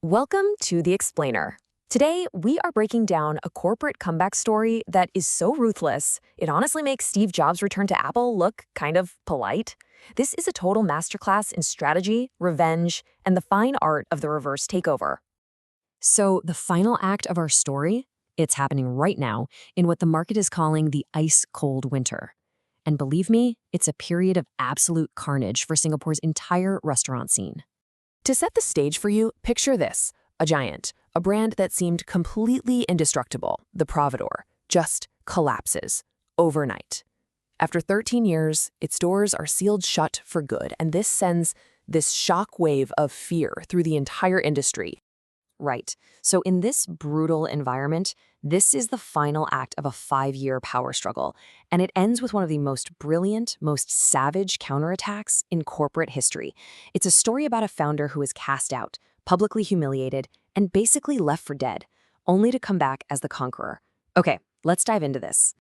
Welcome to The Explainer. Today, we are breaking down a corporate comeback story that is so ruthless, it honestly makes Steve Jobs' return to Apple look kind of polite. This is a total masterclass in strategy, revenge, and the fine art of the reverse takeover. So, the final act of our story, it's happening right now in what the market is calling the ice cold winter. And believe me, it's a period of absolute carnage for Singapore's entire restaurant scene. To set the stage for you, picture this: a giant, a brand that seemed completely indestructible, the Providor, just collapses overnight. After 13 years, its doors are sealed shut for good, and this sends this shock wave of fear through the entire industry. Right. So in this brutal environment, this is the final act of a 5-year power struggle, and it ends with one of the most brilliant, most savage counterattacks in corporate history. It's a story about a founder who is cast out, publicly humiliated, and basically left for dead, only to come back as the conqueror. Okay, let's dive into this.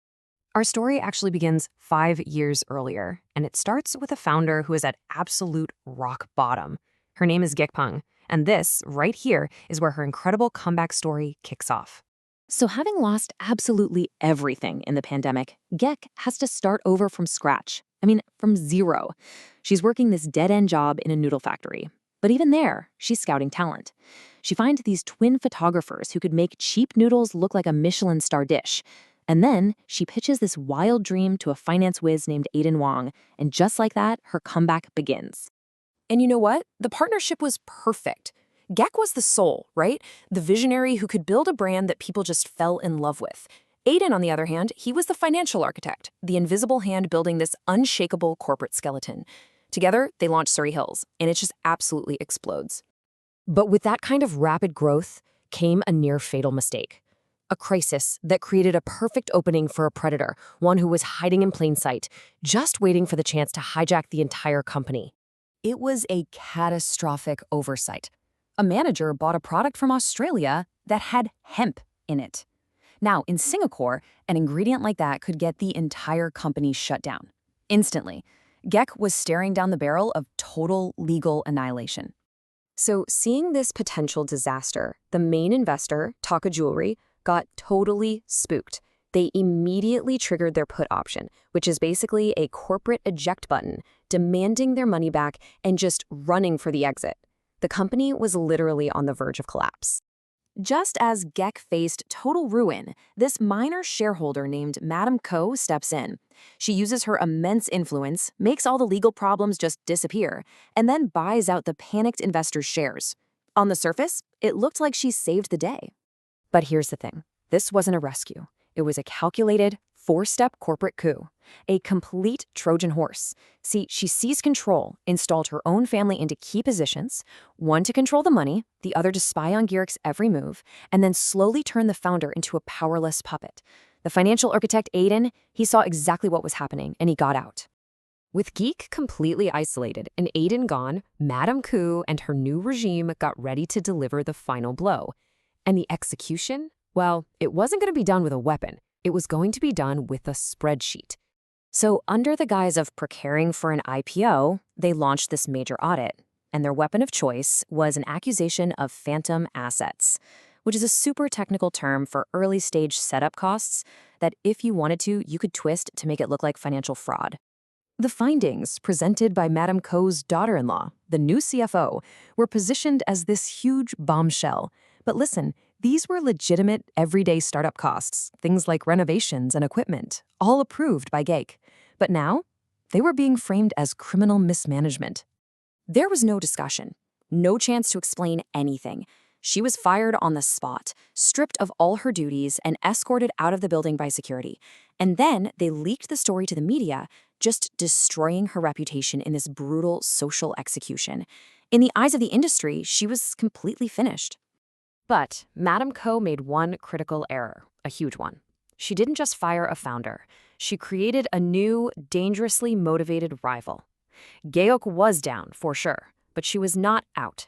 Our story actually begins 5 years earlier, and it starts with a founder who is at absolute rock bottom. Her name is Gekpang. And this, right here, is where her incredible comeback story kicks off. So having lost absolutely everything in the pandemic, Gek has to start over from scratch. I mean, from zero. She's working this dead-end job in a noodle factory. But even there, she's scouting talent. She finds these twin photographers who could make cheap noodles look like a Michelin star dish. And then she pitches this wild dream to a finance whiz named Aiden Wong. And just like that, her comeback begins. And you know what? The partnership was perfect. Gek was the soul, right? The visionary who could build a brand that people just fell in love with. Aiden, on the other hand, he was the financial architect, the invisible hand building this unshakable corporate skeleton. Together, they launched Surrey Hills, and it just absolutely explodes. But with that kind of rapid growth came a near-fatal mistake. A crisis that created a perfect opening for a predator, one who was hiding in plain sight, just waiting for the chance to hijack the entire company. It was a catastrophic oversight. A manager bought a product from Australia that had hemp in it. Now, in Singapore, an ingredient like that could get the entire company shut down. Instantly, Gek was staring down the barrel of total legal annihilation. So, seeing this potential disaster, the main investor, Taka Jewelry, got totally spooked. They immediately triggered their put option, which is basically a corporate eject button, demanding their money back and just running for the exit. The company was literally on the verge of collapse. Just as Gek faced total ruin, this minor shareholder named Madam Ko steps in. She uses her immense influence, makes all the legal problems just disappear, and then buys out the panicked investors' shares. On the surface, it looked like she saved the day. But here's the thing. This wasn't a rescue. It was a calculated, 4-step corporate coup, a complete Trojan horse. See, she seized control, installed her own family into key positions, one to control the money, the other to spy on Gierk's every move, and then slowly turned the founder into a powerless puppet. The financial architect Aiden, he saw exactly what was happening, and he got out. With Geek completely isolated and Aiden gone, Madame Coup and her new regime got ready to deliver the final blow. And the execution? Well, it wasn't going to be done with a weapon. It was going to be done with a spreadsheet. So under the guise of preparing for an IPO, they launched this major audit. And their weapon of choice was an accusation of phantom assets, which is a super technical term for early-stage setup costs that if you wanted to, you could twist to make it look like financial fraud. The findings, presented by Madame Ko's daughter-in-law, the new CFO, were positioned as this huge bombshell. But listen, these were legitimate, everyday startup costs, things like renovations and equipment, all approved by Gek. But now, they were being framed as criminal mismanagement. There was no discussion, no chance to explain anything. She was fired on the spot, stripped of all her duties, and escorted out of the building by security. And then they leaked the story to the media, just destroying her reputation in this brutal social execution. In the eyes of the industry, she was completely finished. But Madame Ko made one critical error, a huge one. She didn't just fire a founder. She created a new, dangerously motivated rival. Geok was down, for sure, but she was not out.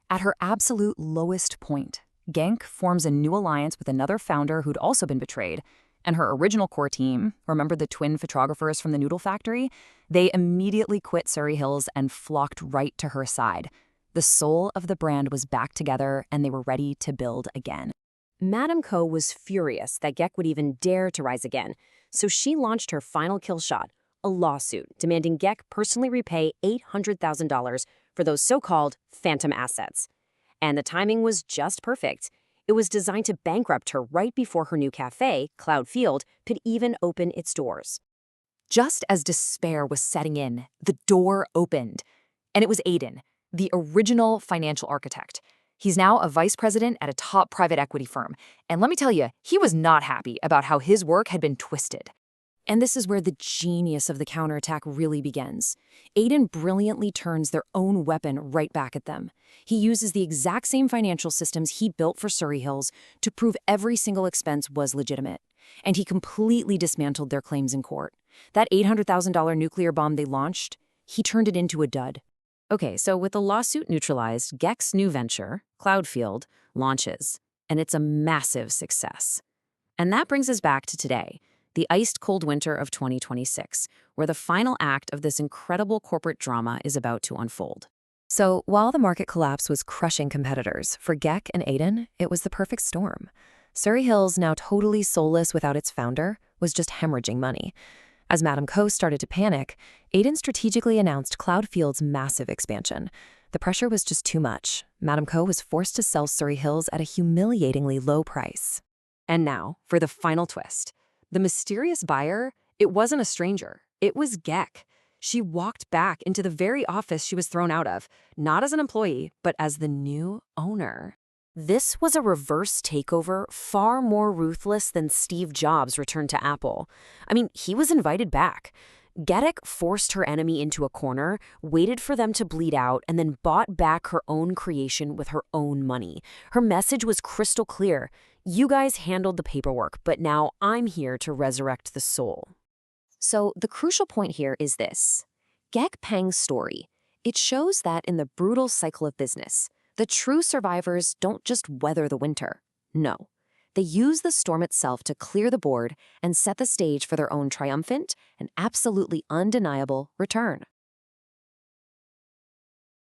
At her absolute lowest point, Genk forms a new alliance with another founder who'd also been betrayed, and her original core team, remember the twin photographers from the noodle factory? They immediately quit Surrey Hills and flocked right to her side. The soul of the brand was back together, and they were ready to build again. Madame Co was furious that Geck would even dare to rise again, so she launched her final kill shot, a lawsuit demanding Geck personally repay $800,000 for those so-called phantom assets. And the timing was just perfect. It was designed to bankrupt her right before her new cafe, Cloud Field, could even open its doors. Just as despair was setting in, the door opened. And it was Aiden, the original financial architect. He's now a vice president at a top private equity firm. And let me tell you, he was not happy about how his work had been twisted. And this is where the genius of the counterattack really begins. Aiden brilliantly turns their own weapon right back at them. He uses the exact same financial systems he built for Surrey Hills to prove every single expense was legitimate. And he completely dismantled their claims in court. That $800,000 nuclear bomb they launched, he turned it into a dud. Okay, so with the lawsuit neutralized, Geck's new venture, Cloudfield, launches. And it's a massive success. And that brings us back to today, the iced cold winter of 2026, where the final act of this incredible corporate drama is about to unfold. So while the market collapse was crushing competitors, for Geck and Aiden, it was the perfect storm. Surrey Hills, now totally soulless without its founder, was just hemorrhaging money. As Madame Co started to panic, Aiden strategically announced Cloudfield's massive expansion. The pressure was just too much. Madame Co was forced to sell Surrey Hills at a humiliatingly low price. And now, for the final twist. The mysterious buyer, it wasn't a stranger. It was Geck. She walked back into the very office she was thrown out of, not as an employee, but as the new owner. This was a reverse takeover far more ruthless than Steve Jobs' return to Apple. I mean, he was invited back. Geck forced her enemy into a corner, waited for them to bleed out, and then bought back her own creation with her own money. Her message was crystal clear. You guys handled the paperwork, but now I'm here to resurrect the soul. So the crucial point here is this. Geck Peng's story. It shows that in the brutal cycle of business, the true survivors don't just weather the winter. No. They use the storm itself to clear the board and set the stage for their own triumphant and absolutely undeniable return.